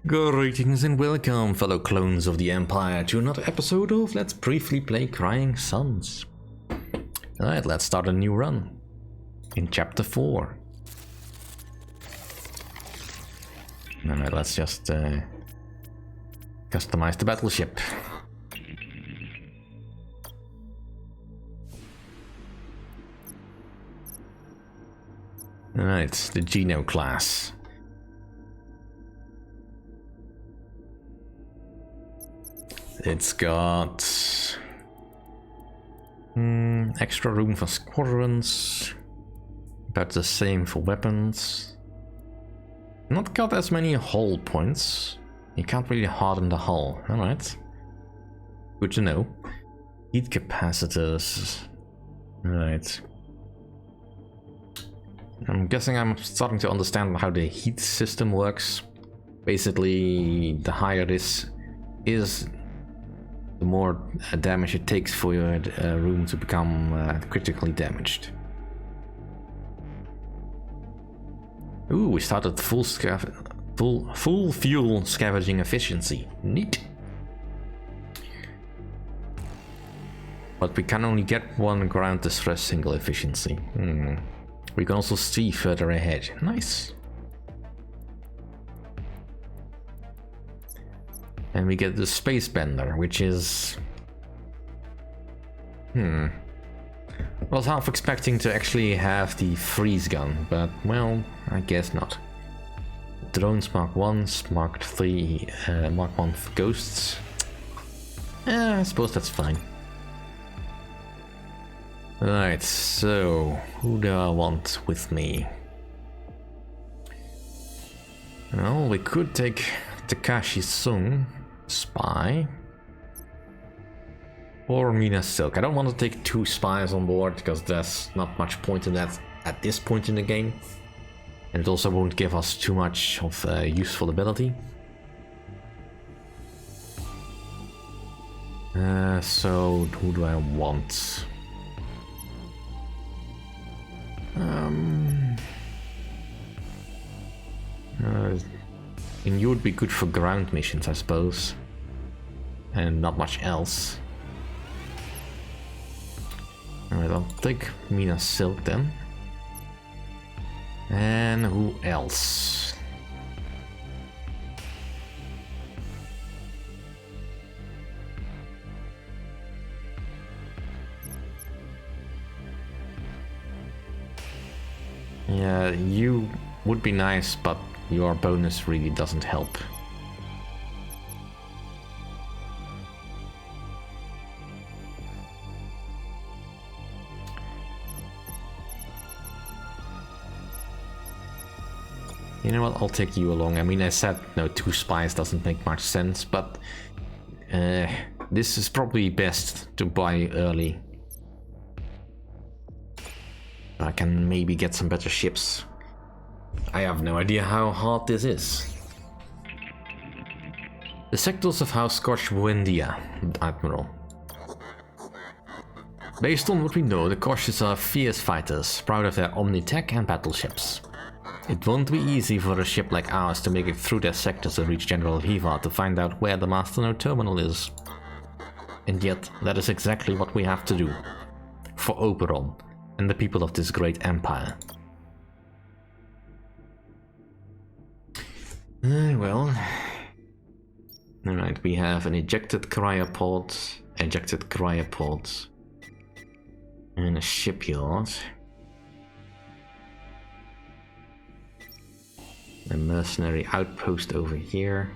Greetings and welcome, fellow clones of the Empire, to another episode of Let's Briefly Play Crying Suns. Alright, let's start a new run in Chapter 4. Alright, let's just customize the battleship. Alright, the Geno class. It's got extra room for squadrons, about the same for weapons. Not got as many hull points. You can't really harden the hull. Alright. Good to know. Heat capacitors. Alright. I'm guessing I'm starting to understand how the heat system works. Basically, the higher this is, the more damage it takes for your room to become critically damaged. Ooh, we started full fuel scavenging efficiency. Neat. But we can only get one ground distress single efficiency. We can also see further ahead. Nice. And we get the space bender, which is... I was half expecting to actually have the freeze gun, but, well, I guess not. Drones Mark 1s, Mark 3, Mark 1 ghosts. I suppose that's fine. Right, so, who do I want with me? Well, we could take Takashi Sung, spy, or Mina Silk. I don't want to take two spies on board because there's not much point in that at this point in the game, and it also won't give us too much of useful ability. So who do I want? And you would be good for ground missions, I suppose, and not much else. Alright, I'll take Mina Silk then. And who else? Yeah, you would be nice, but your bonus really doesn't help. You know what, I'll take you along. I mean, I said no, two spies doesn't make much sense, but this is probably best to buy early. I can maybe get some better ships. I have no idea how hard this is. The sectors of House Koch Buendia, Admiral. Based on what we know, the Koches are fierce fighters, proud of their omni-tech and battleships. It won't be easy for a ship like ours to make it through their sectors and reach General Viva to find out where the Masternode terminal is. And yet, that is exactly what we have to do. For Oberon and the people of this great empire. Well, alright, we have an ejected cryopod, and a shipyard. A mercenary outpost over here.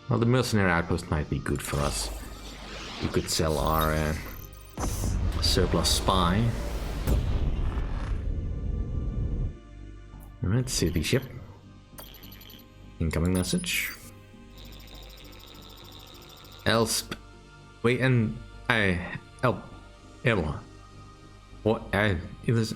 Well, the mercenary outpost might be good for us. We could sell our surplus spy. Alright, city ship. Incoming message. Elsp. Wait, and Ella. What? It was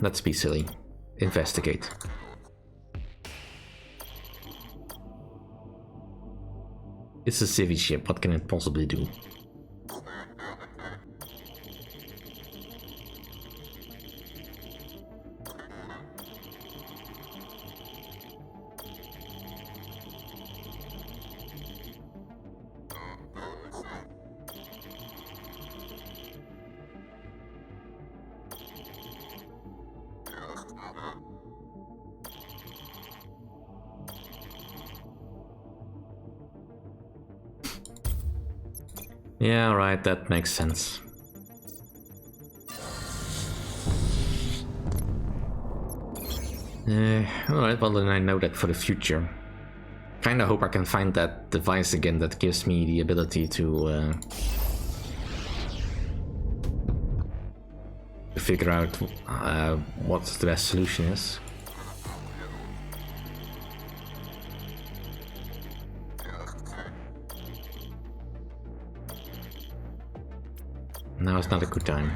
Let's be silly. Investigate. It's a civvy ship, what can it possibly do? Yeah, right, that makes sense. Alright, well then I know that for the future. Kinda hope I can find that device again that gives me the ability to figure out what the best solution is. Now it's not a good time.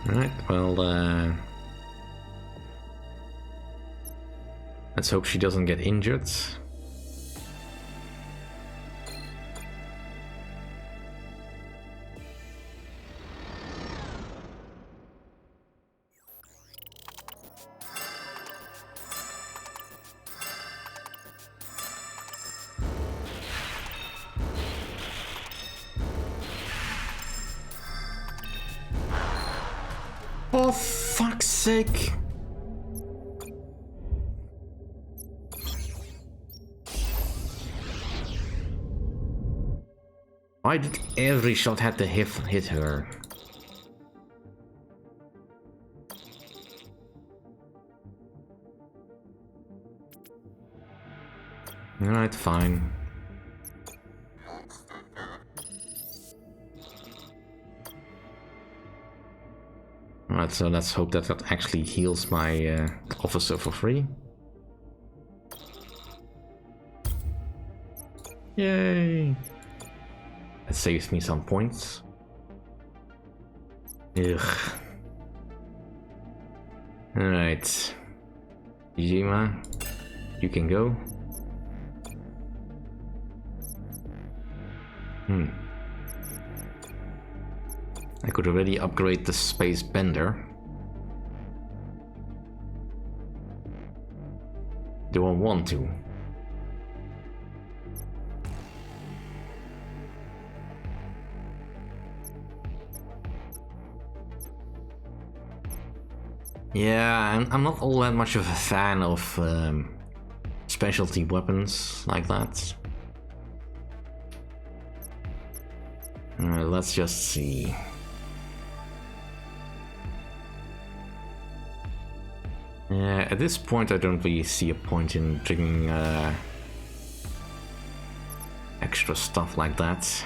Alright, well, let's hope she doesn't get injured. For fuck's sake! Why did every shot have to hit her? Alright, fine. Alright, so let's hope that that actually heals my officer for free. Yay! That saves me some points. Ugh. Alright. Jima, you can go. I could already upgrade the space bender. Do I want to? Yeah, I'm not all that much of a fan of specialty weapons like that. Let's just see. At this point I don't really see a point in bringing extra stuff like that.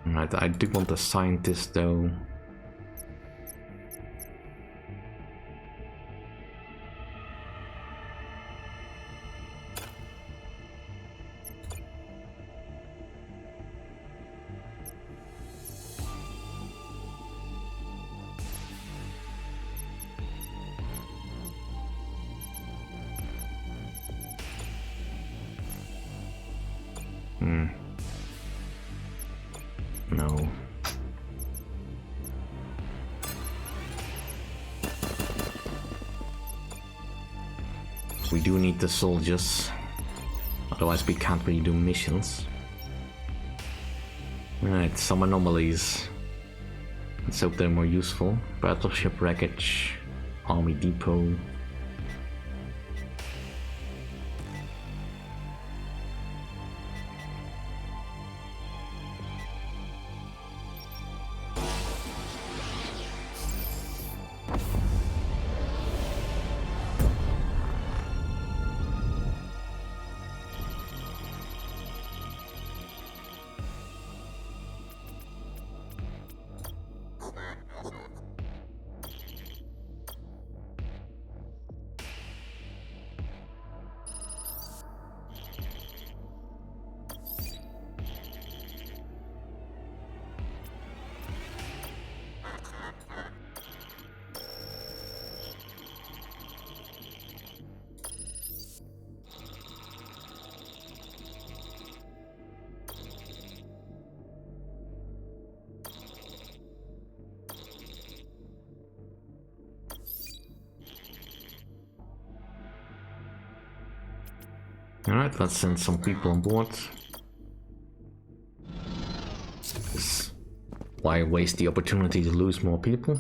Right, I do want a scientist though. No. We do need the soldiers, otherwise we can't really do missions. Alright, some anomalies. Let's hope they're more useful. Battleship wreckage, army depot. Alright, let's send some people on board. Why waste the opportunity to lose more people?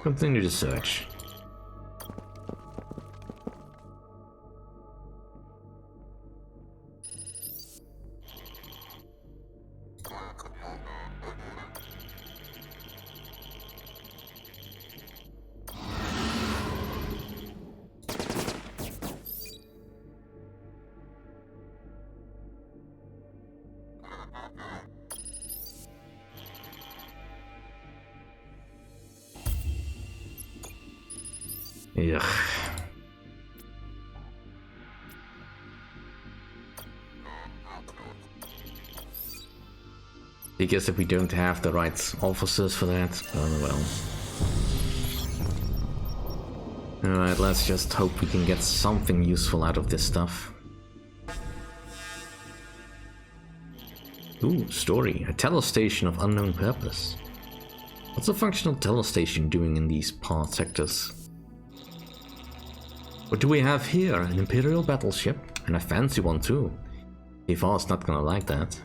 Continue to search. Ugh. I guess if we don't have the right officers for that, oh well. Alright, let's just hope we can get something useful out of this stuff. Ooh, story. A telestation of unknown purpose. What's a functional telestation doing in these part sectors? What do we have here? An Imperial battleship? And a fancy one too. Ivar's not gonna like that.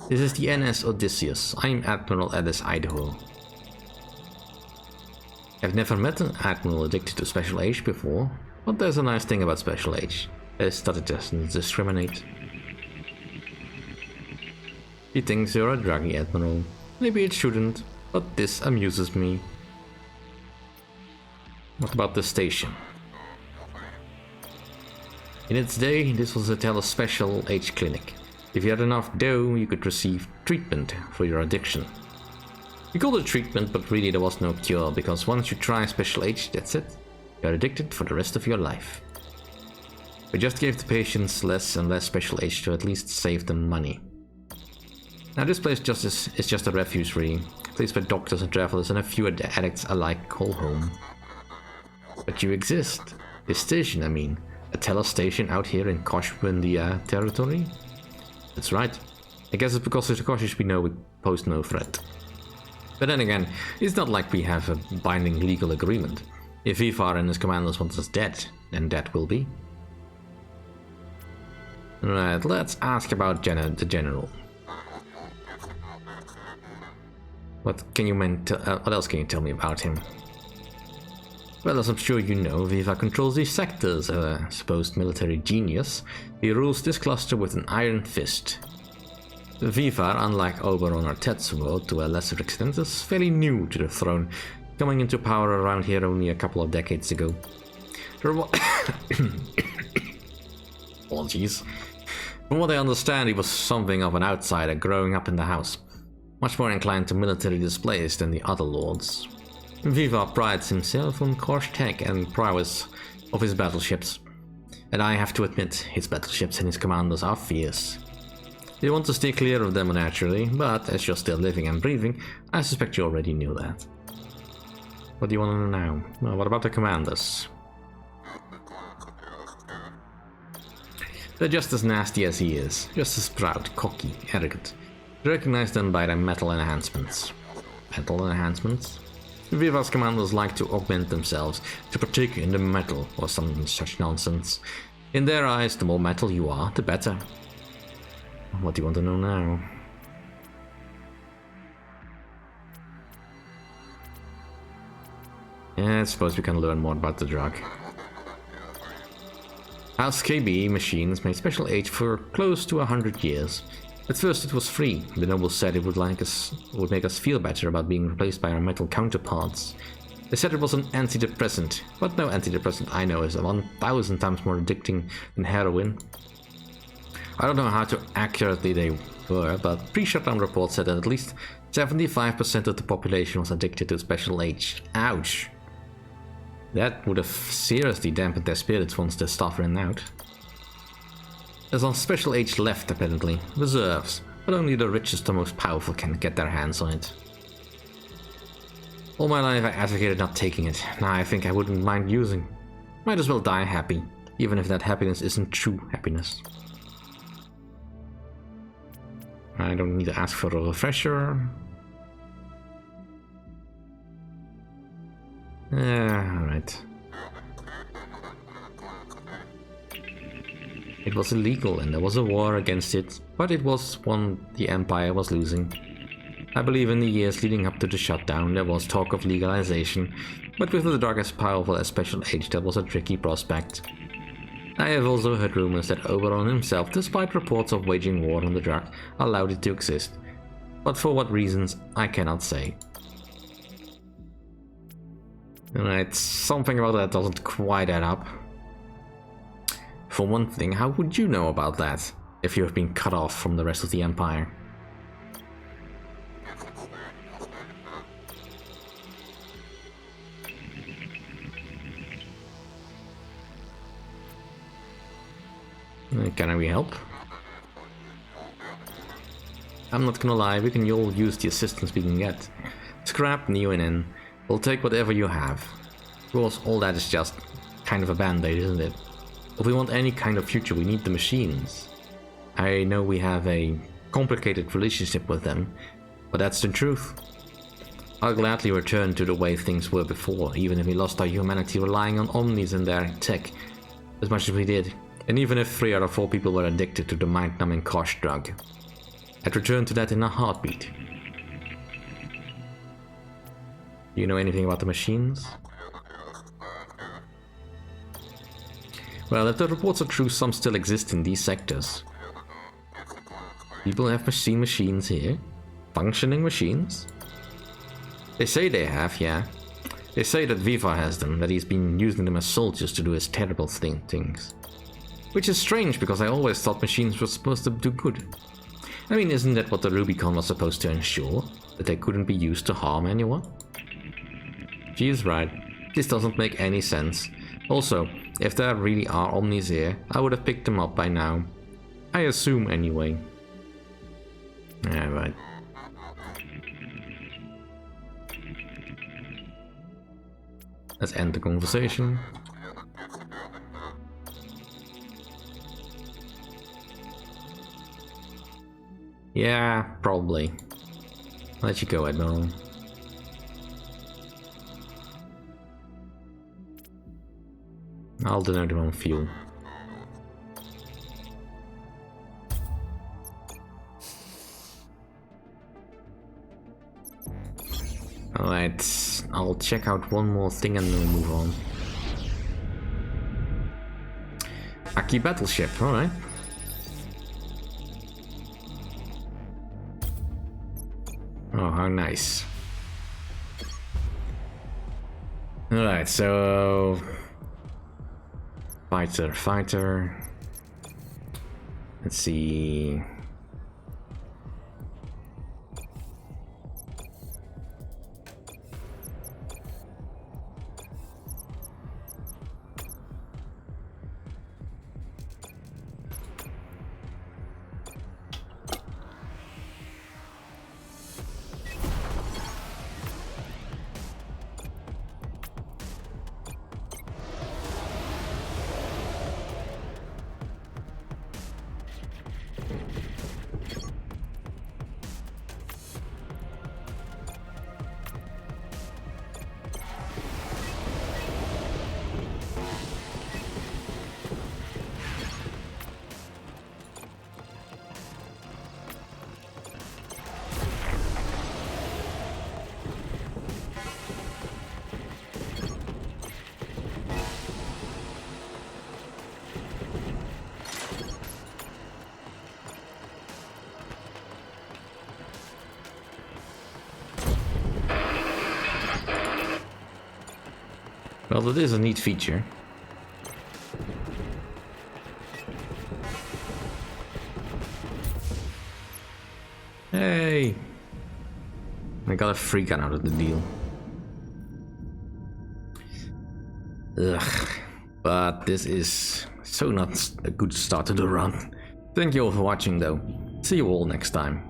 This is the NS Odysseus. I'm Admiral Idaho. I've never met an admiral addicted to special H before, but there's a nice thing about special H, is that it doesn't discriminate. He thinks you're a druggy admiral. Maybe it shouldn't, but this amuses me. What about the station? In its day, this was a tele-special H clinic. If you had enough dough, you could receive treatment for your addiction. We called it treatment, but really there was no cure, because once you try special H, that's it. You're addicted for the rest of your life. We just gave the patients less and less special H to at least save them money. Now this place is just a refuge really, a place where doctors and travelers and a few addicts alike call home. But you exist. This station, I mean. A telestation out here in Koshbundia territory? That's right. I guess it's because of the Koshish we know we pose no threat. But then again, it's not like we have a binding legal agreement. If Ivar and his commanders want us dead, then that will be. Right, let's ask about the general. What else can you tell me about him? Well, as I'm sure you know, Viva controls these sectors, a supposed military genius. He rules this cluster with an iron fist. Viva, unlike Oberon or Tetsuo to a lesser extent, is fairly new to the throne, coming into power around here only a couple of decades ago. Apologies. From what I understand, he was something of an outsider growing up in the house, much more inclined to military displays than the other lords. Viva prides himself on course tech and prowess of his battleships, and I have to admit, his battleships and his commanders are fierce. You want to stay clear of them naturally, but as you're still living and breathing, I suspect you already knew that. What do you want to know now? Well, what about the commanders? They're just as nasty as he is, just as proud, cocky, arrogant. Recognize them by their metal enhancements. Metal enhancements? Viva's commanders like to augment themselves, to partake in the metal or some such nonsense. In their eyes, the more metal you are, the better. What do you want to know now? Yeah, I suppose we can learn more about the drug. House KB machines made special H for close to 100 years. At first it was free. The nobles said it would make us feel better about being replaced by our metal counterparts. They said it was an antidepressant, but no antidepressant I know is 1,000 times more addicting than heroin. I don't know how accurately they were, but pre-shutdown reports said that at least 75% of the population was addicted to special H. Ouch! That would have seriously dampened their spirits once their stuff ran out. There's a special H left apparently, reserves, but only the richest and most powerful can get their hands on it. All my life I advocated not taking it, now I think I wouldn't mind using. Might as well die happy, even if that happiness isn't true happiness. I don't need to ask for a refresher. Alright. It was illegal and there was a war against it, but it was one the Empire was losing. I believe in the years leading up to the shutdown there was talk of legalization, but with the drug as powerful as Special H that was a tricky prospect. I have also heard rumors that Oberon himself, despite reports of waging war on the drug, allowed it to exist. But for what reasons, I cannot say. Alright, something about that doesn't quite add up. For one thing, how would you know about that, if you have been cut off from the rest of the Empire? Can we help? I'm not gonna lie, we can all use the assistance we can get. Scrap, Neo and N. We'll take whatever you have. Of course, all that is just kind of a band-aid, isn't it? If we want any kind of future, we need the machines. I know we have a complicated relationship with them, but that's the truth. I'll gladly return to the way things were before, even if we lost our humanity relying on Omnis and their tech, as much as we did. And even if 3 out of 4 people were addicted to the mind-numbing Kosh drug. I'd return to that in a heartbeat. Do you know anything about the machines? Well, if the reports are true, some still exist in these sectors. People have seen machines here. Functioning machines. They say they have, yeah. They say that Vivar has them, that he's been using them as soldiers to do his terrible things. Which is strange, because I always thought machines were supposed to do good. I mean, isn't that what the Rubicon was supposed to ensure? That they couldn't be used to harm anyone? She is right. This doesn't make any sense. Also, if there really are Omnis here, I would have picked them up by now. I assume anyway. Yeah, right. Let's end the conversation. Yeah, probably. I'll let you go, Admiral. I'll donate them on fuel. Alright, I'll check out one more thing and then we'll move on. Aki battleship, alright. Oh, how nice. Alright, so... Fighter. Let's see... Well, that is a neat feature. Hey! I got a free gun out of the deal. Ugh. But this is so not a good start to the run. Thank you all for watching though. See you all next time.